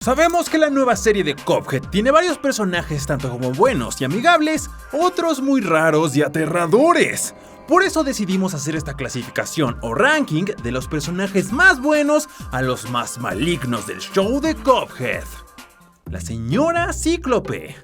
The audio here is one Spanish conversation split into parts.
Sabemos que la nueva serie de Cuphead tiene varios personajes tanto como buenos y amigables, otros muy raros y aterradores. Por eso decidimos hacer esta clasificación o ranking de los personajes más buenos a los más malignos del show de Cuphead. La señora Cíclope.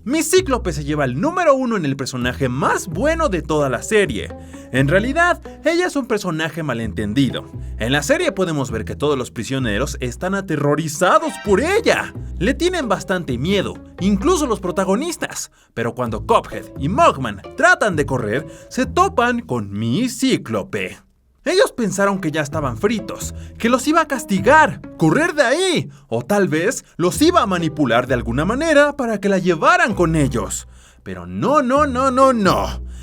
Miss Cíclope se lleva el número 1 en el personaje más bueno de toda la serie. En realidad, ella es un personaje malentendido. En la serie podemos ver que todos los prisioneros están aterrorizados por ella. Le tienen bastante miedo, incluso los protagonistas. Pero cuando Cuphead y Mugman tratan de correr, se topan con Miss Cíclope. Ellos pensaron que ya estaban fritos, que los iba a castigar, correr de ahí, o tal vez los iba a manipular de alguna manera para que la llevaran con ellos. Pero no.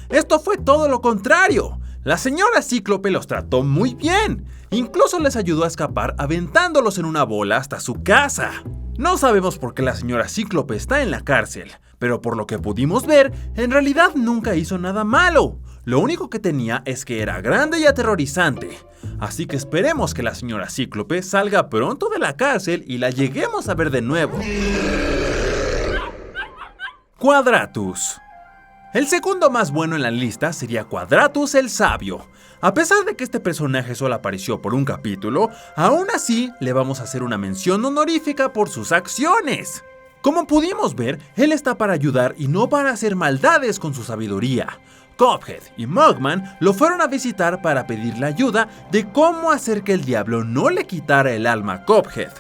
Esto fue todo lo contrario. La señora Cíclope los trató muy bien. Incluso les ayudó a escapar aventándolos en una bola hasta su casa. No sabemos por qué la señora Cíclope está en la cárcel, pero por lo que pudimos ver, en realidad nunca hizo nada malo. Lo único que tenía es que era grande y aterrorizante. Así que esperemos que la señora Cíclope salga pronto de la cárcel y la lleguemos a ver de nuevo. Quadratus. El segundo más bueno en la lista sería Quadratus el Sabio. A pesar de que este personaje solo apareció por un capítulo, aún así le vamos a hacer una mención honorífica por sus acciones. Como pudimos ver, él está para ayudar y no para hacer maldades con su sabiduría. Cuphead y Mugman lo fueron a visitar para pedirle ayuda de cómo hacer que el diablo no le quitara el alma a Cuphead.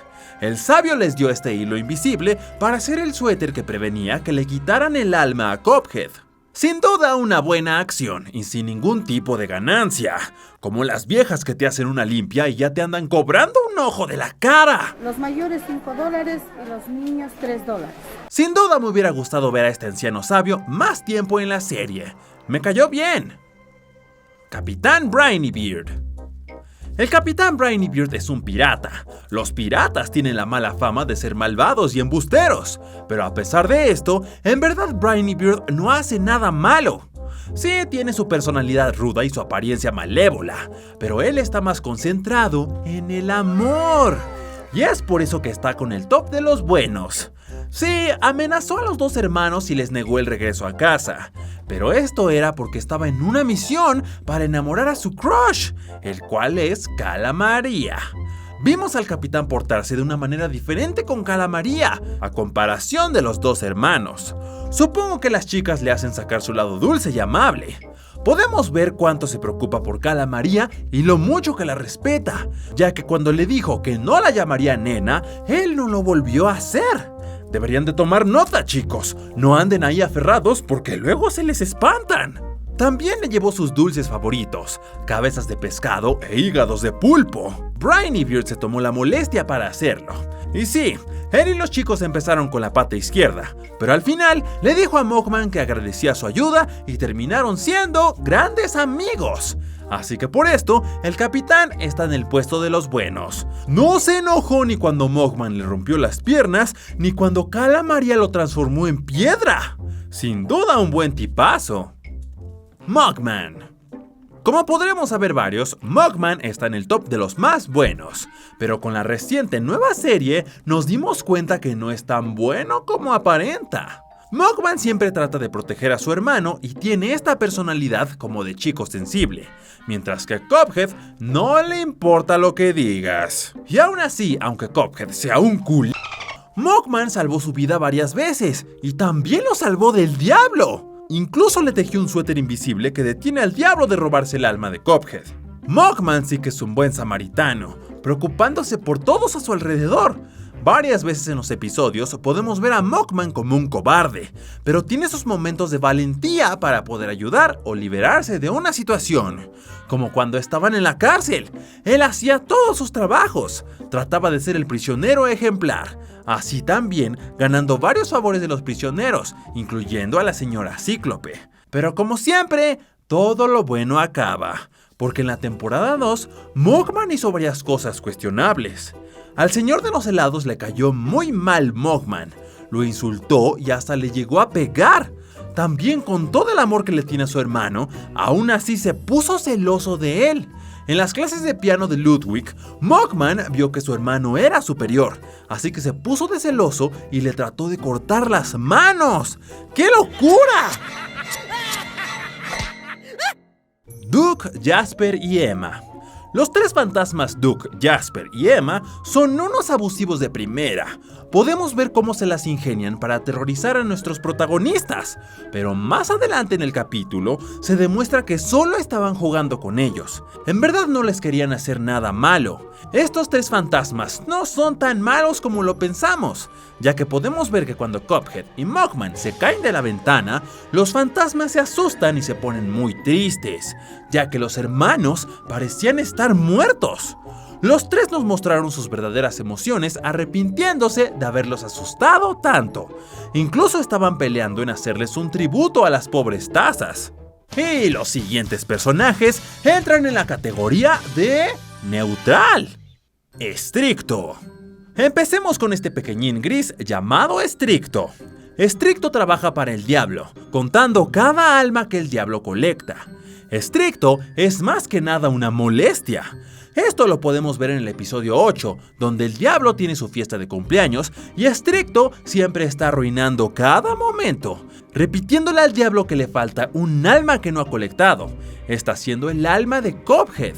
El sabio les dio este hilo invisible para hacer el suéter que prevenía que le quitaran el alma a Cuphead. Sin duda una buena acción y sin ningún tipo de ganancia, como las viejas que te hacen una limpia y ya te andan cobrando un ojo de la cara. Los mayores $5 y los niños $3. Sin duda me hubiera gustado ver a este anciano sabio más tiempo en la serie. Me cayó bien. Capitán Briny Beard. El Capitán Briny Beard es un pirata. Los piratas tienen la mala fama de ser malvados y embusteros, pero a pesar de esto, en verdad Briny Beard no hace nada malo. Sí, tiene su personalidad ruda y su apariencia malévola, pero él está más concentrado en el amor. Y es por eso que está con el top de los buenos. Sí, amenazó a los dos hermanos y les negó el regreso a casa. Pero esto era porque estaba en una misión para enamorar a su crush, el cual es Cala Maria. Vimos al capitán portarse de una manera diferente con Cala Maria, a comparación de los dos hermanos. Supongo que las chicas le hacen sacar su lado dulce y amable. Podemos ver cuánto se preocupa por Cala Maria y lo mucho que la respeta, ya que cuando le dijo que no la llamaría nena, él no lo volvió a hacer. Deberían de tomar nota, chicos, no anden ahí aferrados porque luego se les espantan. También le llevó sus dulces favoritos, cabezas de pescado e hígados de pulpo. Briny Beard se tomó la molestia para hacerlo. Y sí, él y los chicos empezaron con la pata izquierda, pero al final le dijo a Mugman que agradecía su ayuda y terminaron siendo grandes amigos. Así que por esto, el capitán está en el puesto de los buenos. No se enojó ni cuando Mugman le rompió las piernas, ni cuando Cala Maria lo transformó en piedra. Sin duda un buen tipazo. Mugman. Como podremos saber varios, Mugman está en el top de los más buenos, pero con la reciente nueva serie nos dimos cuenta que no es tan bueno como aparenta. Mugman siempre trata de proteger a su hermano y tiene esta personalidad como de chico sensible, mientras que Cuphead no le importa lo que digas. Y aún así, aunque Cuphead sea un culo, Mugman salvó su vida varias veces y también lo salvó del diablo. Incluso le tejió un suéter invisible que detiene al diablo de robarse el alma de Cuphead. Mugman sí que es un buen samaritano, preocupándose por todos a su alrededor. Varias veces en los episodios podemos ver a Mugman como un cobarde, pero tiene sus momentos de valentía para poder ayudar o liberarse de una situación. Como cuando estaban en la cárcel, él hacía todos sus trabajos, trataba de ser el prisionero ejemplar, así también ganando varios favores de los prisioneros, incluyendo a la señora Cíclope. Pero como siempre, todo lo bueno acaba, porque en la temporada 2, Mugman hizo varias cosas cuestionables. Al señor de los helados le cayó muy mal Mugman, lo insultó y hasta le llegó a pegar. También con todo el amor que le tiene a su hermano, aún así se puso celoso de él. En las clases de piano de Ludwig, Mugman vio que su hermano era superior, así que se puso de celoso y le trató de cortar las manos. ¡Qué locura! Duke, Jasper y Emma. Los tres fantasmas Duke, Jasper y Emma son unos abusivos de primera. Podemos ver cómo se las ingenian para aterrorizar a nuestros protagonistas, pero más adelante en el capítulo se demuestra que solo estaban jugando con ellos. En verdad no les querían hacer nada malo. Estos tres fantasmas no son tan malos como lo pensamos, ya que podemos ver que cuando Cuphead y Mugman se caen de la ventana, los fantasmas se asustan y se ponen muy tristes, ya que los hermanos parecían estar muertos. Los tres nos mostraron sus verdaderas emociones arrepintiéndose de haberlos asustado tanto. Incluso estaban peleando en hacerles un tributo a las pobres tazas. Y los siguientes personajes entran en la categoría de neutral. Estricto. Empecemos con este pequeñín gris llamado Estricto. Estricto trabaja para el diablo, contando cada alma que el diablo colecta. Estricto es más que nada una molestia. Esto lo podemos ver en el episodio 8, donde el diablo tiene su fiesta de cumpleaños y Estricto siempre está arruinando cada momento, repitiéndole al diablo que le falta un alma que no ha colectado. Está siendo el alma de Cuphead.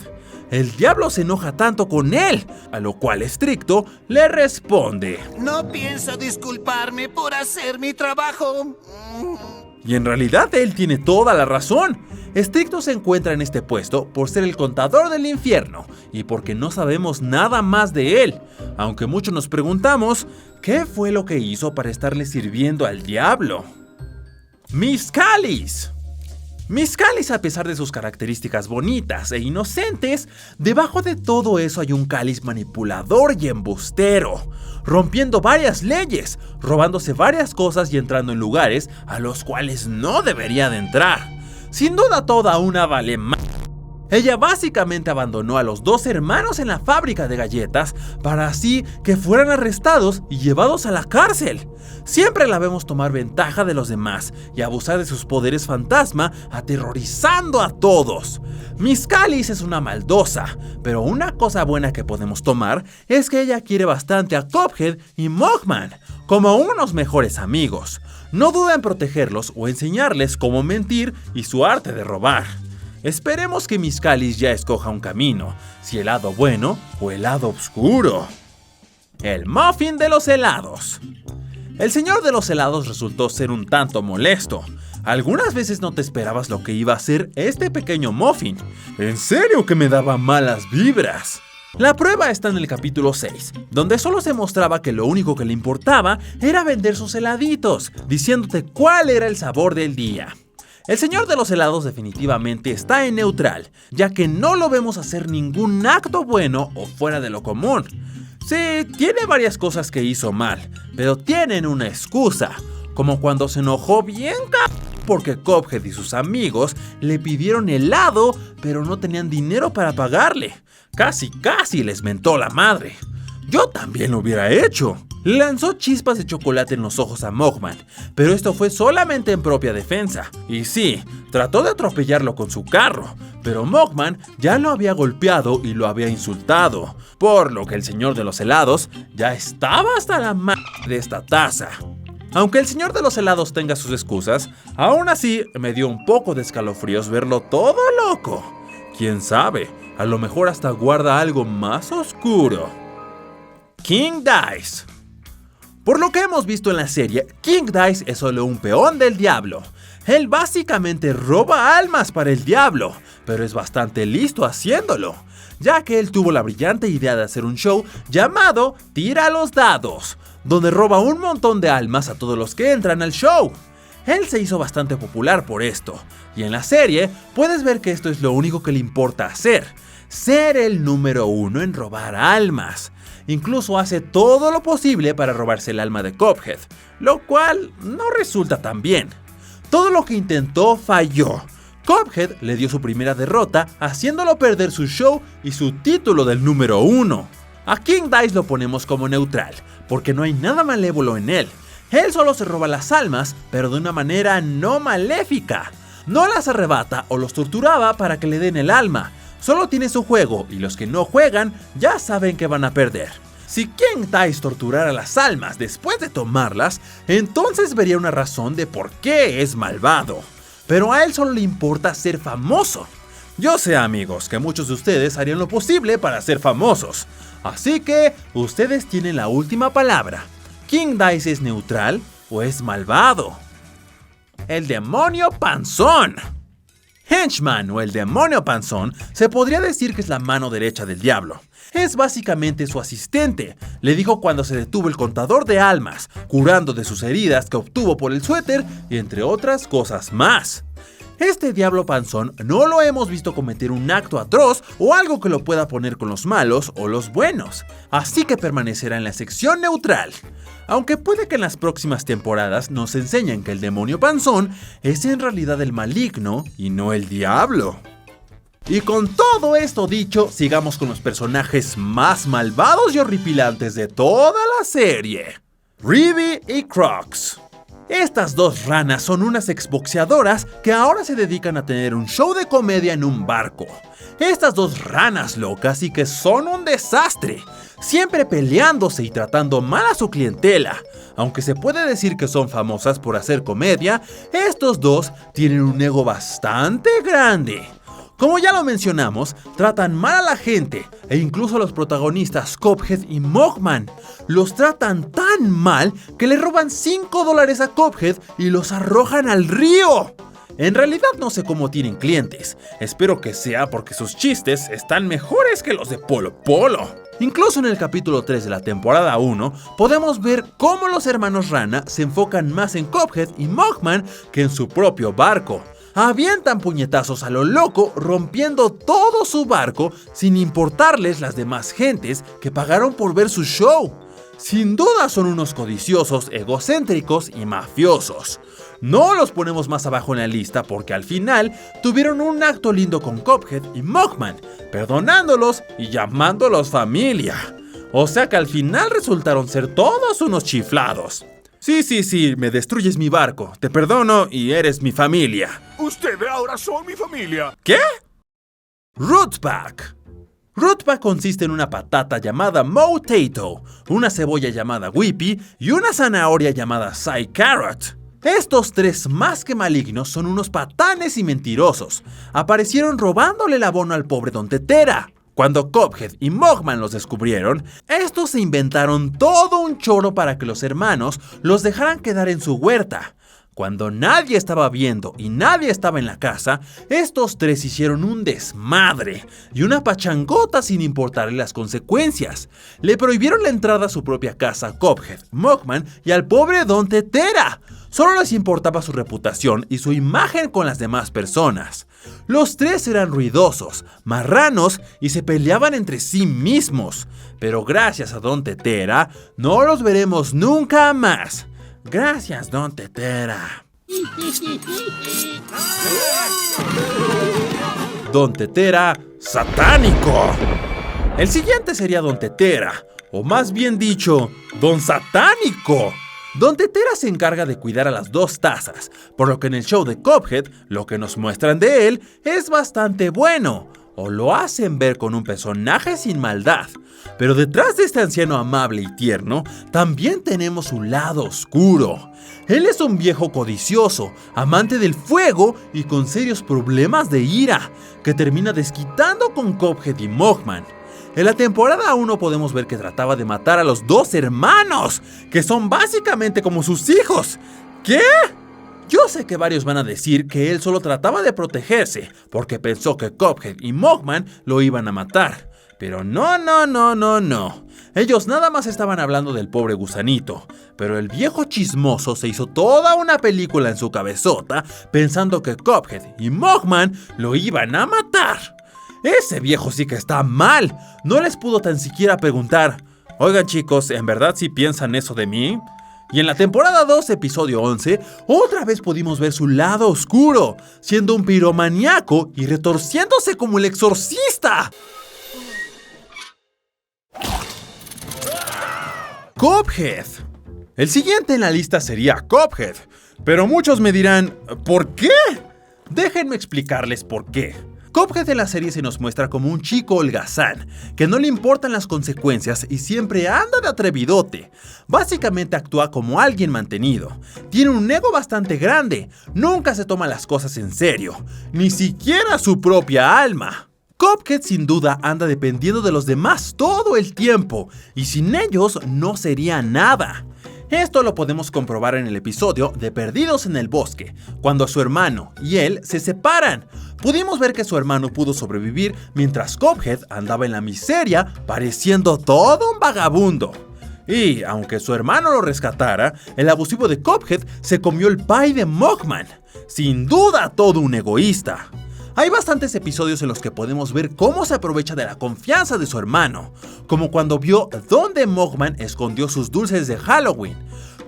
El diablo se enoja tanto con él, a lo cual Estricto le responde: No pienso disculparme por hacer mi trabajo. Y en realidad él tiene toda la razón. Estricto se encuentra en este puesto por ser el contador del infierno y porque no sabemos nada más de él, aunque muchos nos preguntamos ¿qué fue lo que hizo para estarle sirviendo al diablo? Miss Callis. Miss Callis, a pesar de sus características bonitas e inocentes, debajo de todo eso hay un cáliz manipulador y embustero, rompiendo varias leyes, robándose varias cosas y entrando en lugares a los cuales no debería de entrar. Sin duda toda una vale-m***. Ella básicamente abandonó a los dos hermanos en la fábrica de galletas para así que fueran arrestados y llevados a la cárcel. Siempre la vemos tomar ventaja de los demás y abusar de sus poderes fantasma, aterrorizando a todos. Miss Callis es una maldosa, pero una cosa buena que podemos tomar es que ella quiere bastante a Cuphead y Mugman, como unos mejores amigos. No duda en protegerlos o enseñarles cómo mentir y su arte de robar. Esperemos que Miss Callis ya escoja un camino, si el lado bueno o el lado oscuro. El muffin de los helados. El señor de los helados resultó ser un tanto molesto. Algunas veces no te esperabas lo que iba a hacer este pequeño muffin. En serio que me daba malas vibras. La prueba está en el capítulo 6, donde solo se mostraba que lo único que le importaba era vender sus heladitos, diciéndote cuál era el sabor del día. El señor de los helados definitivamente está en neutral, ya que no lo vemos hacer ningún acto bueno o fuera de lo común. Sí, tiene varias cosas que hizo mal, pero tienen una excusa, como cuando se enojó bien porque Cuphead y sus amigos le pidieron helado, pero no tenían dinero para pagarle. Casi les mentó la madre. Yo también lo hubiera hecho. Lanzó chispas de chocolate en los ojos a Mugman, pero esto fue solamente en propia defensa. Y sí, trató de atropellarlo con su carro, pero Mugman ya lo había golpeado y lo había insultado, por lo que el señor de los helados ya estaba hasta la madre de esta taza. Aunque el señor de los helados tenga sus excusas, aún así me dio un poco de escalofríos verlo todo loco. ¿Quién sabe? A lo mejor hasta guarda algo más oscuro. King Dice. Por lo que hemos visto en la serie, King Dice es solo un peón del diablo. Él básicamente roba almas para el diablo, pero es bastante listo haciéndolo, ya que él tuvo la brillante idea de hacer un show llamado Tira los Dados, donde roba un montón de almas a todos los que entran al show. Él se hizo bastante popular por esto, y en la serie puedes ver que esto es lo único que le importa hacer, ser el número 1 en robar almas. Incluso hace todo lo posible para robarse el alma de Cuphead, lo cual no resulta tan bien. Todo lo que intentó falló. Cuphead le dio su primera derrota, haciéndolo perder su show y su título del número 1. A King Dice lo ponemos como neutral, porque no hay nada malévolo en él. Él solo se roba las almas, pero de una manera no maléfica. No las arrebata o los torturaba para que le den el alma. Solo tiene su juego y los que no juegan ya saben que van a perder. Si King Dice torturara las almas después de tomarlas, entonces vería una razón de por qué es malvado. Pero a él solo le importa ser famoso. Yo sé, amigos, que muchos de ustedes harían lo posible para ser famosos. Así que ustedes tienen la última palabra. ¿King Dice es neutral o es malvado? El demonio panzón. Henchman o el demonio panzón se podría decir que es la mano derecha del diablo. Es básicamente su asistente. Le dijo cuando se detuvo el contador de almas, curando de sus heridas que obtuvo por el suéter y entre otras cosas más. Este diablo panzón no lo hemos visto cometer un acto atroz o algo que lo pueda poner con los malos o los buenos, así que permanecerá en la sección neutral. Aunque puede que en las próximas temporadas nos enseñen que el demonio panzón es en realidad el maligno y no el diablo. Y con todo esto dicho, sigamos con los personajes más malvados y horripilantes de toda la serie. Ribby y Crocs. Estas dos ranas son unas exboxeadoras que ahora se dedican a tener un show de comedia en un barco. Estas dos ranas locas y que son un desastre, siempre peleándose y tratando mal a su clientela. Aunque se puede decir que son famosas por hacer comedia, estos dos tienen un ego bastante grande. Como ya lo mencionamos, tratan mal a la gente e incluso a los protagonistas Cuphead y Mugman. Los tratan tan mal que le roban $5 a Cuphead y los arrojan al río. En realidad no sé cómo tienen clientes, espero que sea porque sus chistes están mejores que los de Polo Polo. Incluso en el capítulo 3 de la temporada 1 podemos ver cómo los hermanos Rana se enfocan más en Cuphead y Mugman que en su propio barco. Avientan puñetazos a lo loco, rompiendo todo su barco sin importarles las demás gentes que pagaron por ver su show. Sin duda son unos codiciosos, egocéntricos y mafiosos. No los ponemos más abajo en la lista porque al final tuvieron un acto lindo con Cuphead y Mugman, perdonándolos y llamándolos familia. O sea que al final resultaron ser todos unos chiflados. Sí, me destruyes mi barco, te perdono y eres mi familia. Ustedes ahora son mi familia. ¿Qué? Rootback. Rootback consiste en una patata llamada Motato, una cebolla llamada Whippy y una zanahoria llamada Psy Carrot. Estos tres más que malignos son unos patanes y mentirosos. Aparecieron robándole el abono al pobre Don Tetera. Cuando Cuphead y Mugman los descubrieron, estos se inventaron todo un choro para que los hermanos los dejaran quedar en su huerta. Cuando nadie estaba viendo y nadie estaba en la casa, estos tres hicieron un desmadre y una pachangota sin importarle las consecuencias. Le prohibieron la entrada a su propia casa a Cuphead, Mugman y al pobre Don Tetera. Solo les importaba su reputación y su imagen con las demás personas. Los tres eran ruidosos, marranos y se peleaban entre sí mismos. Pero gracias a Don Tetera, no los veremos nunca más. Gracias, Don Tetera. Don Tetera satánico. El siguiente sería Don Tetera, o más bien dicho, Don Satánico. Don Tetera se encarga de cuidar a las dos tazas, por lo que en el show de Cuphead, lo que nos muestran de él es bastante bueno, o lo hacen ver con un personaje sin maldad. Pero detrás de este anciano amable y tierno, también tenemos un lado oscuro. Él es un viejo codicioso, amante del fuego y con serios problemas de ira, que termina desquitando con Cuphead y Mugman. En la temporada 1 podemos ver que trataba de matar a los dos hermanos, que son básicamente como sus hijos. ¿Qué? Yo sé que varios van a decir que él solo trataba de protegerse, porque pensó que Cuphead y Mugman lo iban a matar. Pero no. Ellos nada más estaban hablando del pobre gusanito. Pero el viejo chismoso se hizo toda una película en su cabezota, pensando que Cuphead y Mugman lo iban a matar. Ese viejo sí que está mal. No les pudo tan siquiera preguntar: oigan chicos, ¿en verdad sí piensan eso de mí? Y en la temporada 2, episodio 11, otra vez pudimos ver su lado oscuro, siendo un piromaníaco y retorciéndose como el exorcista. Cuphead. El siguiente en la lista sería Cuphead, pero muchos me dirán, ¿por qué? Déjenme explicarles por qué. Cuphead en la serie se nos muestra como un chico holgazán, que no le importan las consecuencias y siempre anda de atrevidote. Básicamente actúa como alguien mantenido. Tiene un ego bastante grande, nunca se toma las cosas en serio, ni siquiera su propia alma. Cuphead sin duda anda dependiendo de los demás todo el tiempo, y sin ellos no sería nada. Esto lo podemos comprobar en el episodio de Perdidos en el Bosque, cuando su hermano y él se separan. Pudimos ver que su hermano pudo sobrevivir mientras Cuphead andaba en la miseria, pareciendo todo un vagabundo. Y, aunque su hermano lo rescatara, el abusivo de Cuphead se comió el pie de Mugman. Sin duda todo un egoísta. Hay bastantes episodios en los que podemos ver cómo se aprovecha de la confianza de su hermano, como cuando vio dónde Mugman escondió sus dulces de Halloween.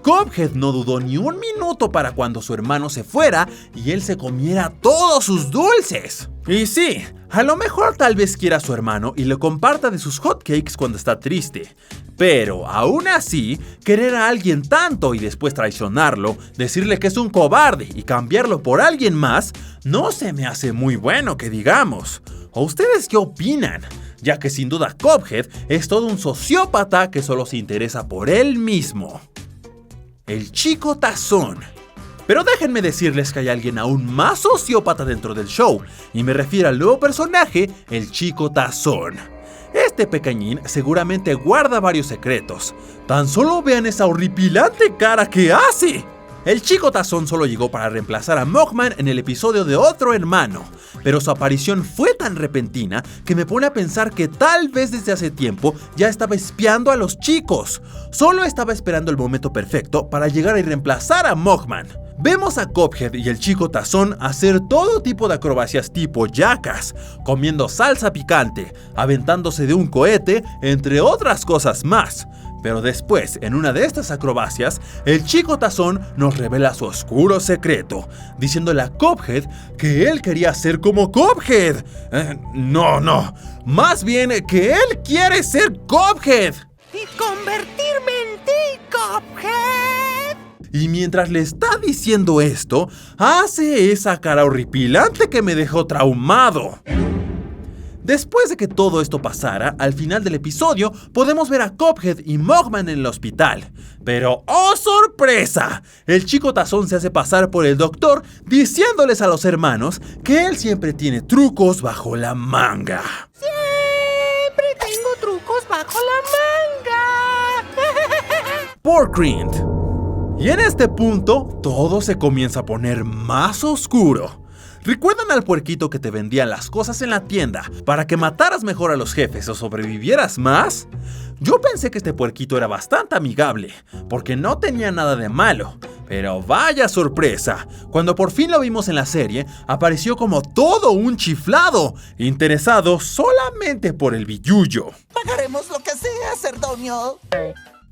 Cuphead no dudó ni un minuto para cuando su hermano se fuera y él se comiera todos sus dulces. Y sí, a lo mejor tal vez quiera a su hermano y le comparta de sus hotcakes cuando está triste. Pero aún así, querer a alguien tanto y después traicionarlo, decirle que es un cobarde y cambiarlo por alguien más, no se me hace muy bueno que digamos. ¿O ustedes qué opinan? Ya que sin duda Cuphead es todo un sociópata que solo se interesa por él mismo. El chico tazón. Pero déjenme decirles que hay alguien aún más sociópata dentro del show, y me refiero al nuevo personaje, el chico tazón. Este pequeñín seguramente guarda varios secretos. Tan solo vean esa horripilante cara que hace. El chico tazón solo llegó para reemplazar a Mugman en el episodio de Otro Hermano, pero su aparición fue tan repentina que me pone a pensar que tal vez desde hace tiempo ya estaba espiando a los chicos. Solo estaba esperando el momento perfecto para llegar y reemplazar a Mugman. Vemos a Cuphead y el chico tazón hacer todo tipo de acrobacias tipo Jackass, comiendo salsa picante, aventándose de un cohete, entre otras cosas más. Pero después, en una de estas acrobacias, el chico tazón nos revela su oscuro secreto, diciéndole a Cuphead que él quería ser como Cuphead. No, más bien que él quiere ser Cuphead. Y convertirme en ti, Cuphead. Y mientras le está diciendo esto, hace esa cara horripilante que me dejó traumado. Después de que todo esto pasara, al final del episodio podemos ver a Cuphead y Mugman en el hospital. Pero ¡oh sorpresa! El chico tazón se hace pasar por el doctor diciéndoles a los hermanos que él siempre tiene trucos bajo la manga. Siempre tengo trucos bajo la manga. Porkrind. Y en este punto, todo se comienza a poner más oscuro. ¿Recuerdan al puerquito que te vendía las cosas en la tienda para que mataras mejor a los jefes o sobrevivieras más? Yo pensé que este puerquito era bastante amigable, porque no tenía nada de malo. Pero vaya sorpresa, cuando por fin lo vimos en la serie, apareció como todo un chiflado, interesado solamente por el billullo. Pagaremos lo que sea, Cerdonio.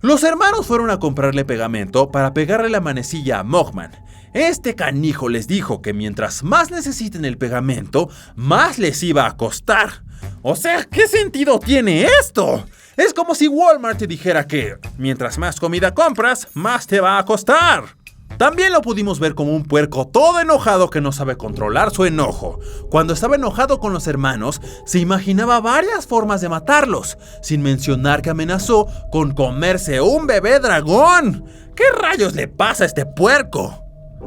Los hermanos fueron a comprarle pegamento para pegarle la manecilla a Mugman. Este canijo les dijo que mientras más necesiten el pegamento, más les iba a costar. O sea, ¿qué sentido tiene esto? Es como si Walmart te dijera que mientras más comida compras, más te va a costar. También lo pudimos ver como un puerco todo enojado que no sabe controlar su enojo. Cuando estaba enojado con los hermanos, se imaginaba varias formas de matarlos, sin mencionar que amenazó con comerse un bebé dragón. ¿Qué rayos le pasa a este puerco?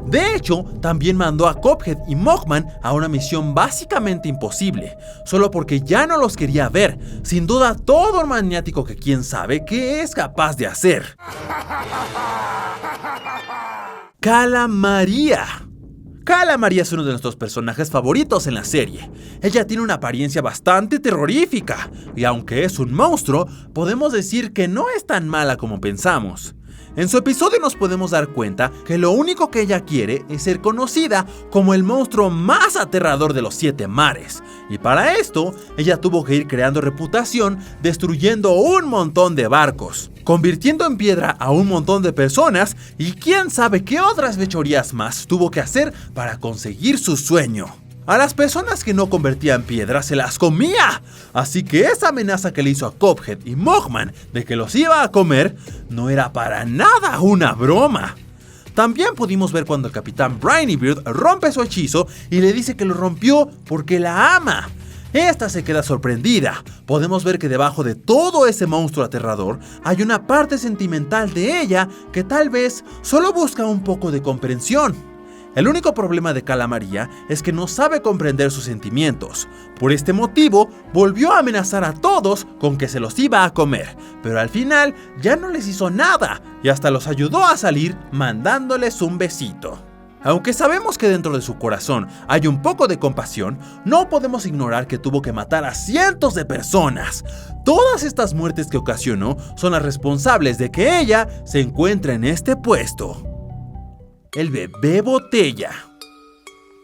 De hecho, también mandó a Cuphead y Mugman a una misión básicamente imposible, solo porque ya no los quería ver, sin duda todo un maniático que quién sabe qué es capaz de hacer. Cala Maria. Cala Maria es uno de nuestros personajes favoritos en la serie. Ella tiene una apariencia bastante terrorífica, y aunque es un monstruo, podemos decir que no es tan mala como pensamos. En su episodio nos podemos dar cuenta que lo único que ella quiere es ser conocida como el monstruo más aterrador de los 7 mares. Y para esto, ella tuvo que ir creando reputación destruyendo un montón de barcos, convirtiendo en piedra a un montón de personas y quién sabe qué otras fechorías más tuvo que hacer para conseguir su sueño. A las personas que no convertía en piedra se las comía, así que esa amenaza que le hizo a Cuphead y Mugman de que los iba a comer no era para nada una broma. También pudimos ver cuando el Capitán Briny Beard rompe su hechizo y le dice que lo rompió porque la ama. Esta se queda sorprendida. Podemos ver que debajo de todo ese monstruo aterrador hay una parte sentimental de ella que tal vez solo busca un poco de comprensión. El único problema de Cala María es que no sabe comprender sus sentimientos. Por este motivo, volvió a amenazar a todos con que se los iba a comer, pero al final ya no les hizo nada y hasta los ayudó a salir mandándoles un besito. Aunque sabemos que dentro de su corazón hay un poco de compasión, no podemos ignorar que tuvo que matar a cientos de personas. Todas estas muertes que ocasionó son las responsables de que ella se encuentre en este puesto. El bebé botella.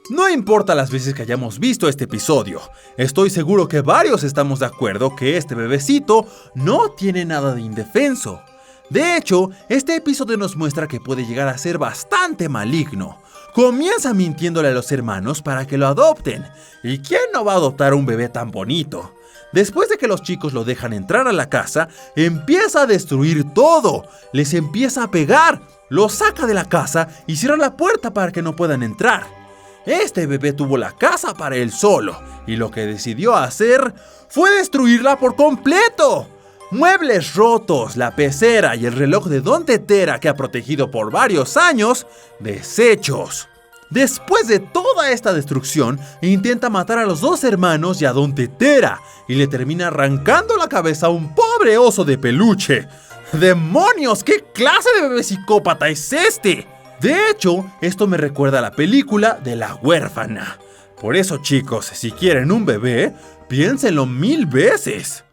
No importa las veces que hayamos visto este episodio, estoy seguro que varios estamos de acuerdo que este bebecito no tiene nada de indefenso. De hecho, este episodio nos muestra que puede llegar a ser bastante maligno. Comienza mintiéndole a los hermanos para que lo adopten. ¿Y quién no va a adoptar un bebé tan bonito? Después de que los chicos lo dejan entrar a la casa, empieza a destruir todo. Les empieza a pegar, los saca de la casa y cierra la puerta para que no puedan entrar. Este bebé tuvo la casa para él solo, y lo que decidió hacer fue destruirla por completo. Muebles rotos, la pecera y el reloj de Don Tetera que ha protegido por varios años, deshechos. Después de toda esta destrucción, intenta matar a los dos hermanos y a Don Tetera, y le termina arrancando la cabeza a un pobre oso de peluche. ¡Demonios! ¿Qué clase de bebé psicópata es este? De hecho, esto me recuerda a la película de La Huérfana. Por eso, chicos, si quieren un bebé, piénsenlo 1000 veces.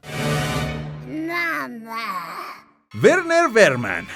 Werner Berman.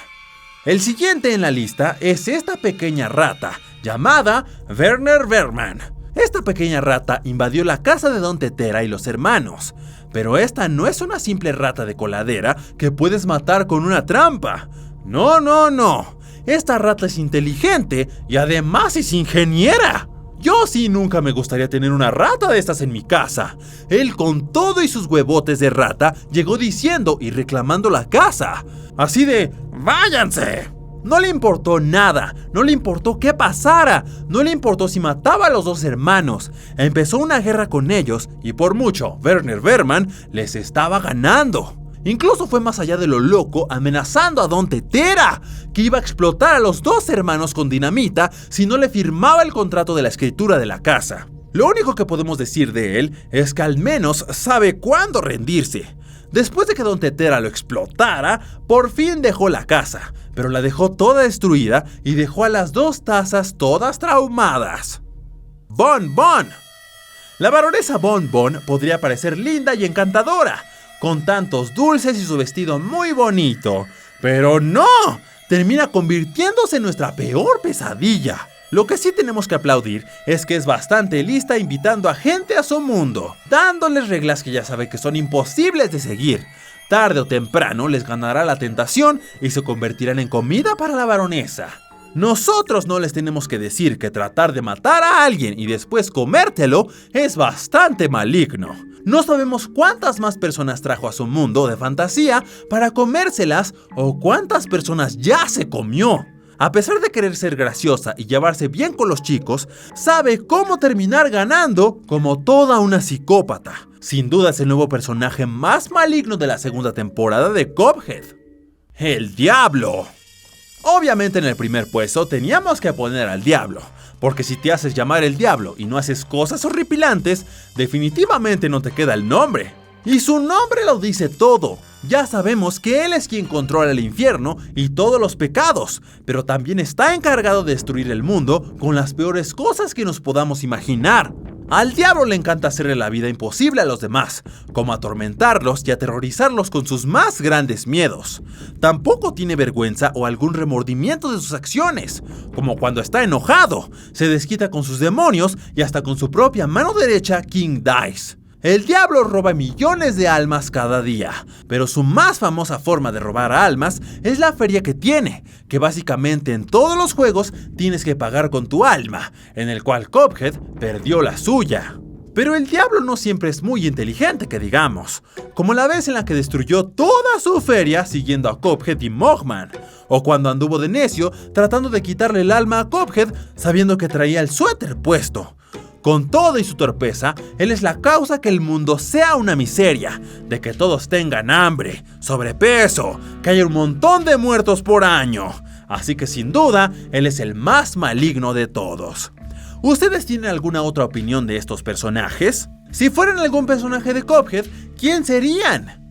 El siguiente en la lista es esta pequeña rata, llamada Werner Berman. Esta pequeña rata invadió la casa de Don Tetera y los hermanos. Pero esta no es una simple rata de coladera que puedes matar con una trampa. No, no, no. Esta rata es inteligente y además es ingeniera. Yo sí nunca me gustaría tener una rata de estas en mi casa. Él con todo y sus huevotes de rata llegó diciendo y reclamando la casa. Así de, ¡váyanse! No le importó nada, no le importó qué pasara, no le importó si mataba a los dos hermanos. Empezó una guerra con ellos y por mucho, Werner Berman les estaba ganando. Incluso fue más allá de lo loco, amenazando a Don Tetera, que iba a explotar a los dos hermanos con dinamita si no le firmaba el contrato de la escritura de la casa. Lo único que podemos decir de él es que al menos sabe cuándo rendirse. Después de que Don Tetera lo explotara, por fin dejó la casa, pero la dejó toda destruida y dejó a las dos tazas todas traumadas. Bon Bon. La baronesa Bon Bon podría parecer linda y encantadora, con tantos dulces y su vestido muy bonito. Pero no, termina convirtiéndose en nuestra peor pesadilla. Lo que sí tenemos que aplaudir es que es bastante lista invitando a gente a su mundo, dándoles reglas que ya sabe que son imposibles de seguir. Tarde o temprano les ganará la tentación y se convertirán en comida para la baronesa. Nosotros no les tenemos que decir que tratar de matar a alguien y después comértelo es bastante maligno. No sabemos cuántas más personas trajo a su mundo de fantasía para comérselas o cuántas personas ya se comió. A pesar de querer ser graciosa y llevarse bien con los chicos, sabe cómo terminar ganando como toda una psicópata. Sin duda es el nuevo personaje más maligno de la segunda temporada de Cuphead. El Diablo. Obviamente en el primer puesto teníamos que poner al Diablo, porque si te haces llamar el Diablo y no haces cosas horripilantes, definitivamente no te queda el nombre. Y su nombre lo dice todo. Ya sabemos que él es quien controla el infierno y todos los pecados, pero también está encargado de destruir el mundo con las peores cosas que nos podamos imaginar. Al diablo le encanta hacerle la vida imposible a los demás, como atormentarlos y aterrorizarlos con sus más grandes miedos. Tampoco tiene vergüenza o algún remordimiento de sus acciones, como cuando está enojado, se desquita con sus demonios y hasta con su propia mano derecha, King Dice. El diablo roba millones de almas cada día, pero su más famosa forma de robar almas es la feria que tiene, que básicamente en todos los juegos tienes que pagar con tu alma, en el cual Cuphead perdió la suya. Pero el diablo no siempre es muy inteligente, que digamos, como la vez en la que destruyó toda su feria siguiendo a Cuphead y Mugman, o cuando anduvo de necio tratando de quitarle el alma a Cuphead sabiendo que traía el suéter puesto. Con todo y su torpeza, él es la causa que el mundo sea una miseria, de que todos tengan hambre, sobrepeso, que haya un montón de muertos por año. Así que sin duda, él es el más maligno de todos. ¿Ustedes tienen alguna otra opinión de estos personajes? Si fueran algún personaje de Cuphead, ¿quién serían?